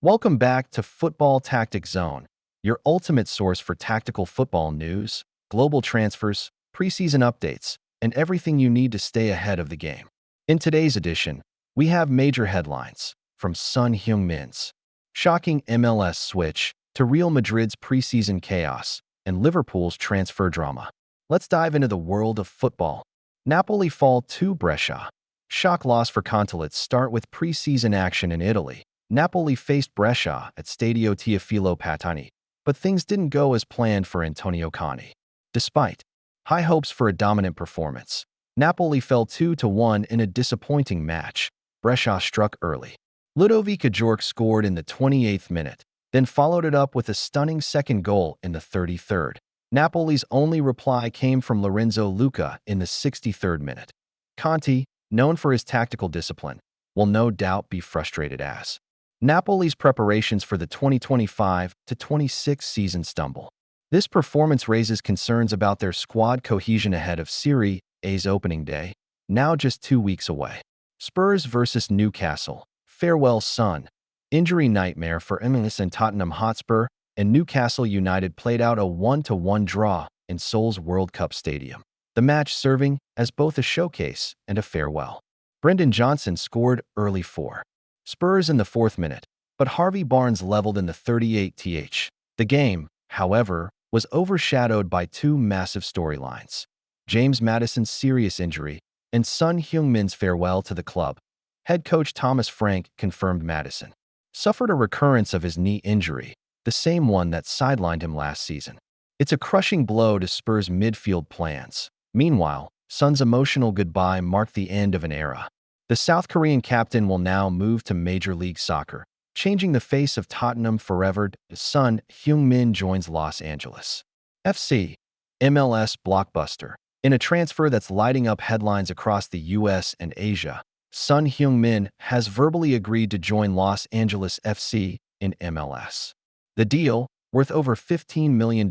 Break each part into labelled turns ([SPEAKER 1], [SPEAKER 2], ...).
[SPEAKER 1] Welcome back to Football Tactic Zone, your ultimate source for tactical football news, global transfers, preseason updates, and everything you need to stay ahead of the game. In today's edition, we have major headlines, from Son Heung-min's shocking MLS switch to Real Madrid's preseason chaos and Liverpool's transfer drama. Let's dive into the world of football. Napoli fall to Brescia. Shock loss for Contolet's start with preseason action in Italy. Napoli faced Brescia at Stadio Teofilo Patani, but things didn't go as planned for Antonio Conte. Despite high hopes for a dominant performance, Napoli fell 2-1 in a disappointing match. Brescia struck early. Ludovic Ajorc scored in the 28th minute, then followed it up with a stunning second goal in the 33rd. Napoli's only reply came from Lorenzo Luca in the 63rd minute. Conte, known for his tactical discipline, will no doubt be frustrated as Napoli's preparations for the 2025-26 season stumble. This performance raises concerns about their squad cohesion ahead of Serie A's opening day, now just 2 weeks away. Spurs vs Newcastle. Farewell, Son. Injury nightmare for MLS and Tottenham Hotspur, and Newcastle United played out a 1-1 draw in Seoul's World Cup Stadium. The match serving as both a showcase and a farewell. Brendan Johnson scored early for Spurs in the 4th minute, but Harvey Barnes leveled in the 38th. The game, however, was overshadowed by two massive storylines: James Maddison's serious injury and Son Heung-min's farewell to the club. Head coach Thomas Frank confirmed Maddison suffered a recurrence of his knee injury, the same one that sidelined him last season. It's a crushing blow to Spurs' midfield plans. Meanwhile, Son's emotional goodbye marked the end of an era. The South Korean captain will now move to Major League Soccer, changing the face of Tottenham forever. Son Heung-min joins Los Angeles FC. MLS blockbuster. In a transfer that's lighting up headlines across the US and Asia, Son Heung-min has verbally agreed to join Los Angeles FC in MLS. The deal, worth over $15 million,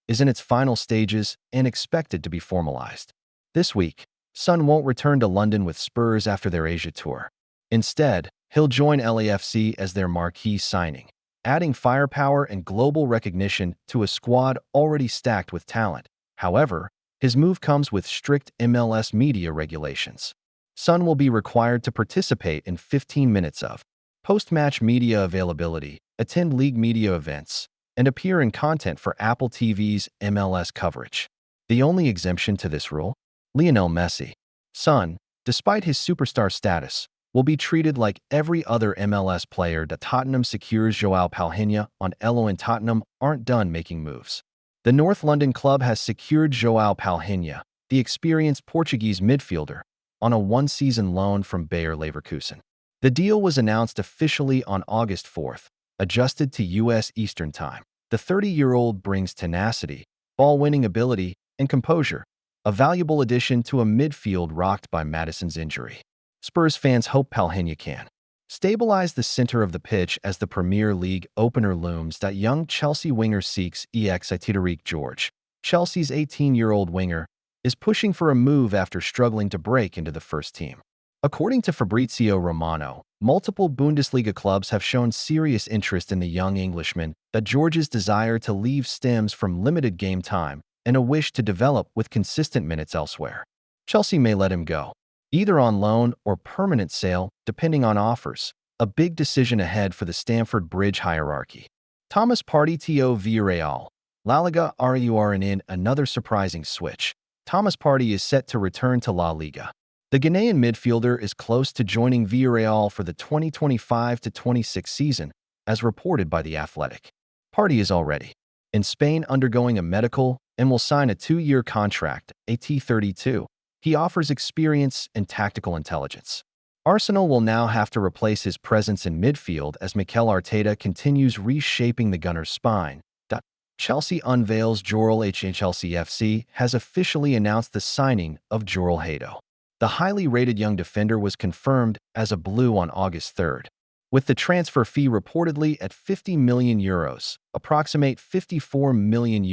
[SPEAKER 1] is in its final stages and expected to be formalized this week. Son won't return to London with Spurs after their Asia tour. Instead, he'll join LAFC as their marquee signing, adding firepower and global recognition to a squad already stacked with talent. However, his move comes with strict MLS media regulations. Son will be required to participate in 15 minutes of post-match media availability, attend league media events, and appear in content for Apple TV's MLS coverage. The only exemption to this rule? Lionel Messi. Son, despite his superstar status, will be treated like every other MLS player that Tottenham secures. João Palhinha on Elo, and Tottenham aren't done making moves. The North London club has secured João Palhinha, the experienced Portuguese midfielder, on a one-season loan from Bayer Leverkusen. The deal was announced officially on August 4th, adjusted to U.S. Eastern Time. The 30-year-old brings tenacity, ball-winning ability, and composure, a valuable addition to a midfield rocked by Maddison's injury. Spurs fans hope Palhinha can stabilize the center of the pitch as the Premier League opener looms. That young Chelsea winger seeks Tariq George. Chelsea's 18-year-old winger is pushing for a move after struggling to break into the first team. According to Fabrizio Romano, multiple Bundesliga clubs have shown serious interest in the young Englishman. That George's desire to leave stems from limited game time and a wish to develop with consistent minutes elsewhere. Chelsea may let him go, either on loan or permanent sale, depending on offers. A big decision ahead for the Stamford Bridge hierarchy. Thomas Partey to Villarreal. La Liga in another surprising switch. Thomas Partey is set to return to La Liga. The Ghanaian midfielder is close to joining Villarreal for the 2025-26 season, as reported by The Athletic. Partey is already in Spain undergoing a medical and will sign a 2-year contract. At 32, he offers experience and tactical intelligence. Arsenal will now have to replace his presence in midfield as Mikel Arteta continues reshaping the Gunners' spine. Chelsea unveils Joral H. Chelsea FC has officially announced the signing of Joral Hato. The highly rated young defender was confirmed as a Blue on August 3rd, with the transfer fee reportedly at €50 million, approximate $54 million.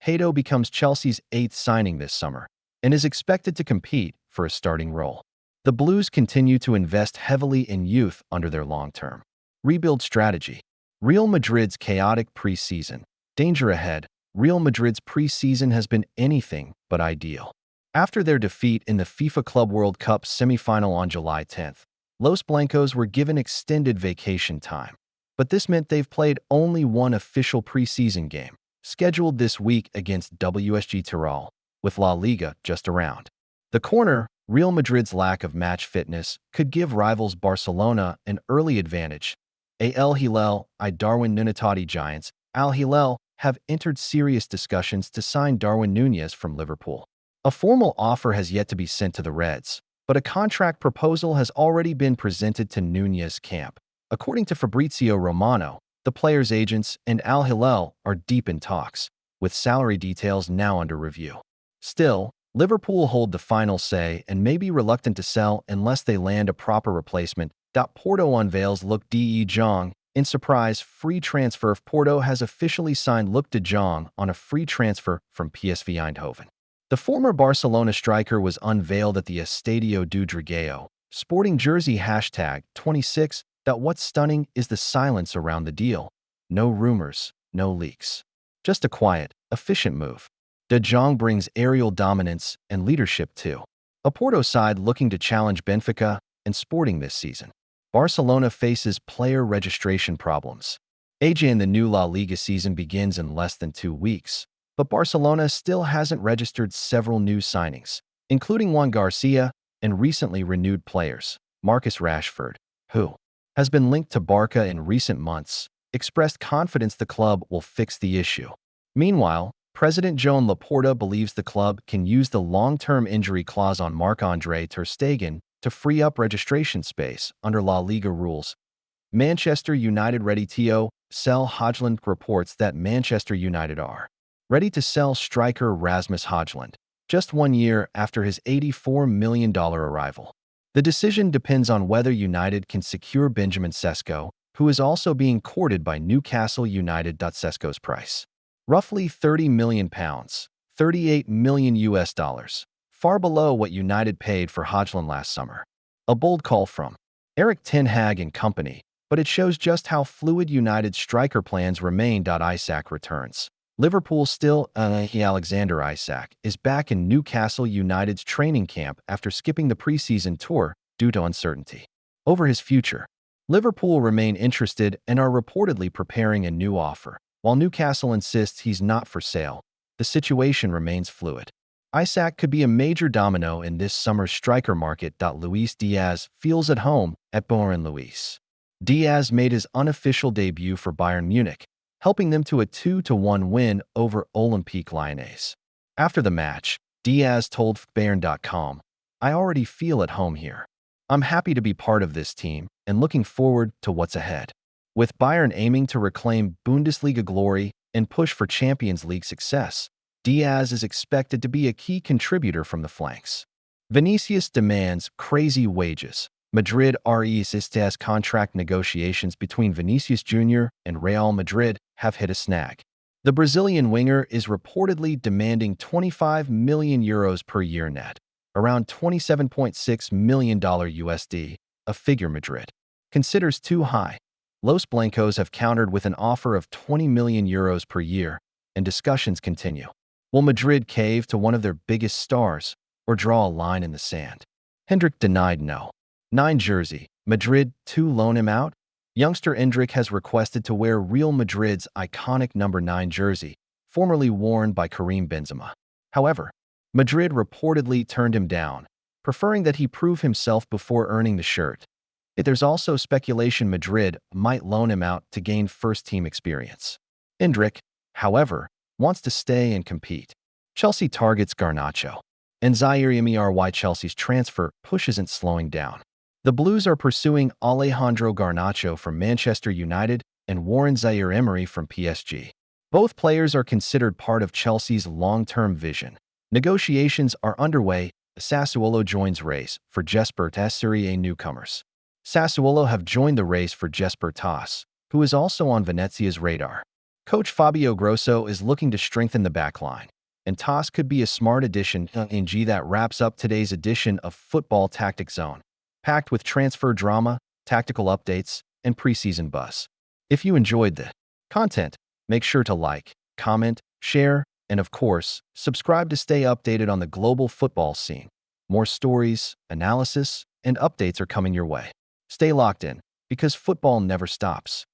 [SPEAKER 1] Hato becomes Chelsea's 8th signing this summer and is expected to compete for a starting role. The Blues continue to invest heavily in youth under their long-term Rebuild strategy. Real Madrid's chaotic preseason. Danger ahead. Real Madrid's preseason has been anything but ideal. After their defeat in the FIFA Club World Cup semifinal on July 10th, Los Blancos were given extended vacation time. But this meant they've played only one official preseason game, scheduled this week against WSG Tirol, with La Liga just around the corner. Real Madrid's lack of match fitness could give rivals Barcelona an early advantage. Al Hilal Darwin Nunez giants Al Hilal have entered serious discussions to sign Darwin Nunez from Liverpool. A formal offer has yet to be sent to the Reds, but a contract proposal has already been presented to Nunez's camp. According to Fabrizio Romano, the player's agents and Al Hilal are deep in talks, with salary details now under review. Still, Liverpool hold the final say and may be reluctant to sell unless they land a proper replacement. Porto unveils Luuk de Jong. In surprise free transfer, Porto has officially signed Luuk de Jong on a free transfer from PSV Eindhoven. The former Barcelona striker was unveiled at the Estadio do Dragão, sporting jersey #26. What's stunning is the silence around the deal. No rumors, no leaks. Just a quiet, efficient move. De Jong brings aerial dominance and leadership too. A Porto side looking to challenge Benfica and Sporting this season. Barcelona faces player registration problems. In the new La Liga season begins in less than 2 weeks, but Barcelona still hasn't registered several new signings, including Juan Garcia and recently renewed players, Marcus Rashford, who has been linked to Barca in recent months, expressed confidence the club will fix the issue. Meanwhile, President Joan Laporta believes the club can use the long-term injury clause on Marc-Andre ter Stegen to free up registration space under La Liga rules. Manchester United ready to sell Højlund. Reports that Manchester United are ready to sell striker Rasmus Højlund, just 1 year after his $84 million arrival. The decision depends on whether United can secure Benjamin Sesko, who is also being courted by Newcastle United. Sesko's price, roughly £30 million, $38 million, far below what United paid for Højlund last summer. A bold call from Erik ten Hag and company, but it shows just how fluid United's striker plans remain. Isak returns. Liverpool still Alexander Isak is back in Newcastle United's training camp after skipping the preseason tour due to uncertainty over his future. Liverpool remain interested and are reportedly preparing a new offer. While Newcastle insists he's not for sale, the situation remains fluid. Isak could be a major domino in this summer's striker market. Luis Diaz feels at home at Bayern. Luis Diaz made his unofficial debut for Bayern Munich, helping them to a 2-1 win over Olympique Lyonnais. After the match, Diaz told Bayern.com, "I already feel at home here. I'm happy to be part of this team and looking forward to what's ahead." With Bayern aiming to reclaim Bundesliga glory and push for Champions League success, Diaz is expected to be a key contributor from the flanks. Vinicius demands crazy wages. Madrid RE's contract negotiations between Vinicius Jr. and Real Madrid have hit a snag. The Brazilian winger is reportedly demanding €25 million per year net, around $27.6 million USD, a figure Madrid considers too high. Los Blancos have countered with an offer of €20 million per year, and discussions continue. Will Madrid cave to one of their biggest stars or draw a line in the sand? Hendrik denied no. 9 jersey. Madrid to loan him out? Youngster Endrick has requested to wear Real Madrid's iconic number 9 jersey, formerly worn by Karim Benzema. However, Madrid reportedly turned him down, preferring that he prove himself before earning the shirt. There's also speculation Madrid might loan him out to gain first-team experience. Endrick, however, wants to stay and compete. Chelsea targets Garnacho, and Zaire Emery. Chelsea's transfer push isn't slowing down. The Blues are pursuing Alejandro Garnacho from Manchester United and Warren Zaire-Emery from PSG. Both players are considered part of Chelsea's long-term vision. Negotiations are underway. Sassuolo joins race for Jesper Tas. Serie A newcomers. Sassuolo have joined the race for Jesper Tas, who is also on Venezia's radar. Coach Fabio Grosso is looking to strengthen the backline, and Tas could be a smart addition. That wraps up today's edition of Football Tactics Zone. Packed with transfer drama, tactical updates, and preseason buzz. If you enjoyed the content, make sure to like, comment, share, and of course, subscribe to stay updated on the global football scene. More stories, analysis, and updates are coming your way. Stay locked in, because football never stops.